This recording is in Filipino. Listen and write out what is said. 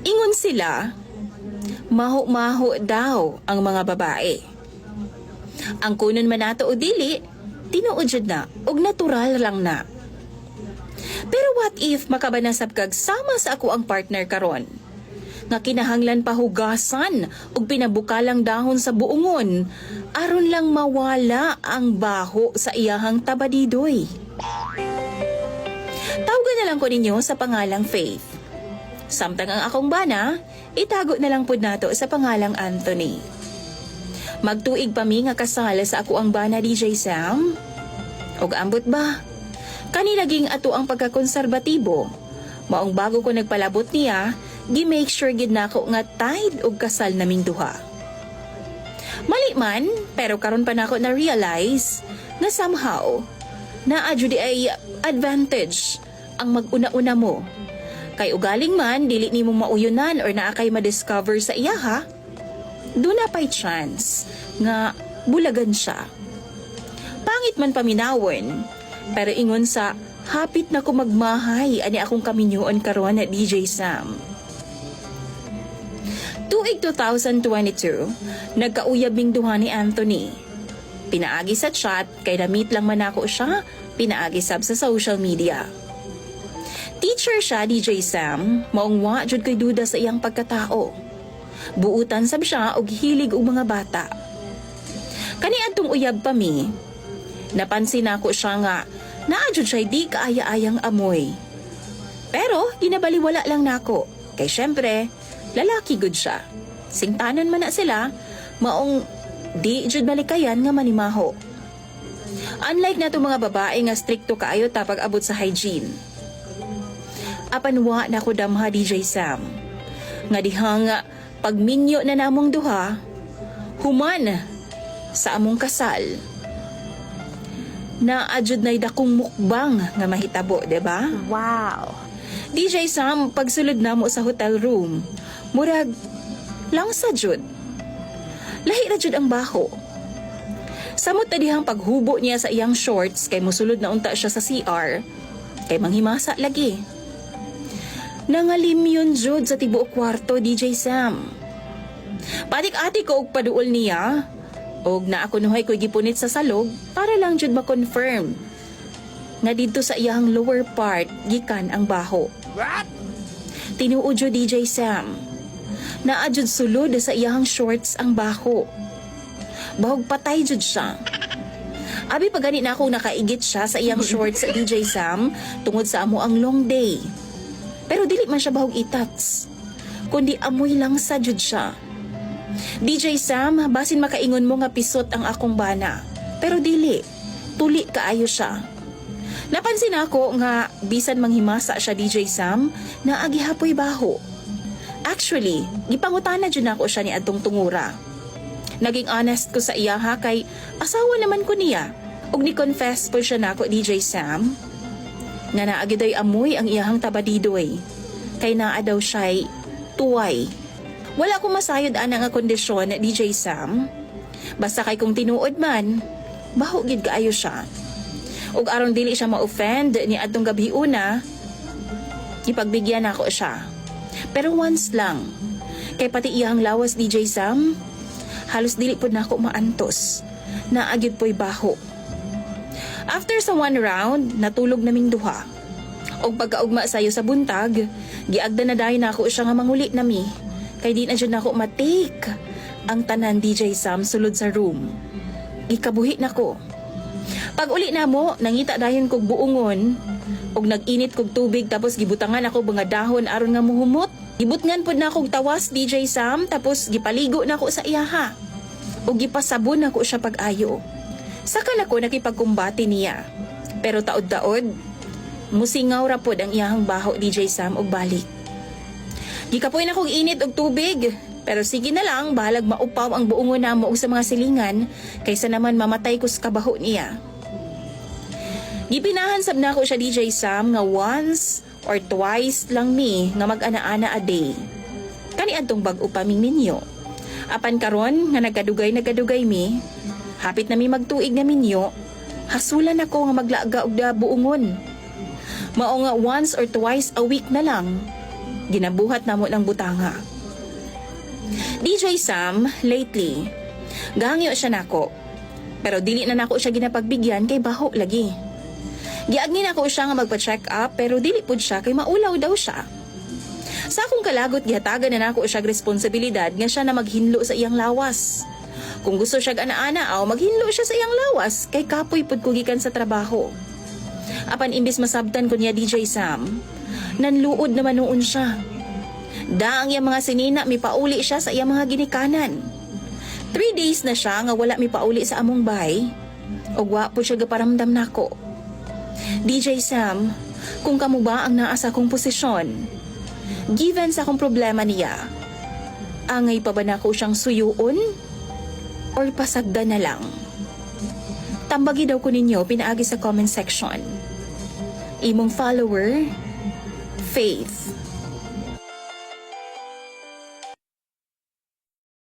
Ingon sila, maho-maho daw ang mga babae. Ang kunon man nato o dili, tinuod jud na og natural lang na. Pero what if makabanasab kag sama sa ako ang partner karon? Nga kinahanglan pahugasan og pinabukalang dahon sa buongon aron lang mawala ang baho sa iyahang tabadidoy. Tawagan na lang ko ninyo sa pangalang Faith. Samtang ang akong bana, itago na lang pud nato sa pangalang Anthony. Magtuig pa mi nga kasal sa ako ang bana DJ Sam. Og ambot ba? Kanilaging ato ang pagkakonserbatibo. Maong bago ko nagpalabot niya, gi-make sure gid nako nga tied og kasal naming duha. Mali man, pero karon pa nako na realize na somehow naa jud ay advantage ang mag-una-una mo. Kay ugaling man dili nimo mauyunan or naa kay ma-discover sa iya ha. Doon na pa'y chance nga bulagan siya. Pangit man paminawon, pero ingon sa hapit na ko magmahay ani akong kaminyoon karon na DJ Sam. Tuig 2022, nagkauyabing duha ni Anthony. Pinaagi sa chat, kay na-meet lang man ako siya, pinaagi sab sa social media. Teacher siya, DJ Sam, maong wa jud kay duda sa iyang pagkatao. Buutan sab siya og hilig og mga bata. Kaniadtong uyab pa mi, napansin ako siya nga naa jud siya di kaaya-ayang amoy. Pero ginabaliwala lang nako, kay syempre lalaki gud siya. Singtanan man na sila, maong di jud malikayan nga manimaho. Unlike nato mga babae nga strikto kaayo tapag abot sa hygiene. Apan wa na ko damha DJ Sam. Nga dihang pagminyo na namong duha, human sa among kasal. Na adjud nay dakong mukbang nga mahitabo, diba? Wow! DJ Sam, pagsulod namo sa hotel room, murag lang sa jud. Lahi ra jud ang baho. Samot na dihang paghubo niya sa iyang shorts kay musulod na unta siya sa CR, kay manghimasa lagi. Nangalim yun jud sa tibuok kwarto, DJ Sam. Patik-atik ko og paduol niya, og na ako nuhay ko'y gipunit sa salog para lang jud ma-confirm nga dito sa iyang lower part gikan ang baho. What? Tinuod jud DJ Sam. Naa jud sulod sa iyang shorts ang baho. Bahog patay jud siya. Abi pa gani na akong nakaigit siya sa iyang shorts DJ Sam tungod sa amo ang long day. Pero dili man siya bahog itats, kundi amoy lang sa jud siya. DJ Sam, basin makaingon mo nga pisot ang akong bana. Pero dili, tuli kaayo siya. Napansin ako nga bisan manghimasa siya DJ Sam, na agihapoy baho. Actually, gipangutana jud nako siya ni adtong tungura. Naging honest ko sa iya ha, kay asawa naman ko niya. Og ni-confess po siya nako DJ Sam, nga naagiday amoy ang iyahang tabadidoy. Kay naa daw siya'y tuway. Wala ko masayod ana nga kondisyon DJ Sam. Basta kay kung tinuod man, baho gid kaayo siya. Ug aron dili siya ma-offend ni adtong gabi una, gipagbigyan ako siya. Pero once lang, kay pati iyang lawas DJ Sam, halos dili pud nako maantos. Naagid po'y baho. After sa one round, natulog naming duha. Og pagkaugma sayo sa buntag, giagda na dayon nako siya nga manguli nami. Kay di na jud nako matake ang tanan DJ Sam sulod sa room. Ikabuhi nako. Pag uli na mo, nangita dayon kog buongon og nag-init kog tubig tapos gibutangan ako mga dahon aron nga muhumot. Gibutngan pud na kog tawas DJ Sam tapos gipaligo nako sa iyaha. Og gipasabon nako siya pag-ayo. Saka nako nakipagkumbati niya. Pero taod-taod, musingaw ra pod ang iyahang baho DJ Sam og balik. Gikapoy na kong init og tubig, pero sige na lang, bahalag maupaw ang buongon namo og sa mga silingan, kaysa naman mamatay ko sa kabaho niya. Gipinahan sab nako siya DJ Sam nga once or twice lang ni nga mag-ana-ana a day. Kani adtong bag-o paming minyo. Apan karon nga nagadugay mi, hapit na mi magtuig nga minyo, hasulan ako nga maglaga og buongon. Mao nga once or twice a week na lang, Ginabuhat namo ng butanga. DJ Sam, lately, gangyo siya nako. Pero dili na nako siya ginapagbigyan kay baho lagi. Giagni nako siya nga magpa-check up pero dili pud siya kay maulaw daw siya. Sa akong kalagot gihatagan na nako siya responsibilidad nga siya na maghinlo sa iyang lawas. Kung gusto siya ana-ana aw maghinlo siya sa iyang lawas kay kapoy pud ko gikan sa trabaho. Apan imbis masabtan ko niya DJ Sam, nanluod naman noon siya. Daang iyang mga sinina mipauli siya sa iyang mga ginikanan. 3 days na siya nga wala mipauli sa among bay. Og wa po siya gaparamdam nako. DJ Sam, kung kamo ba ang naa sa akong posisyon, given sa akong problema niya, angay pa ba nako siyang suyuon? Or pasagda na lang? Tambagi daw ko ninyo pinaagi sa comment section. Imong follower, Faith.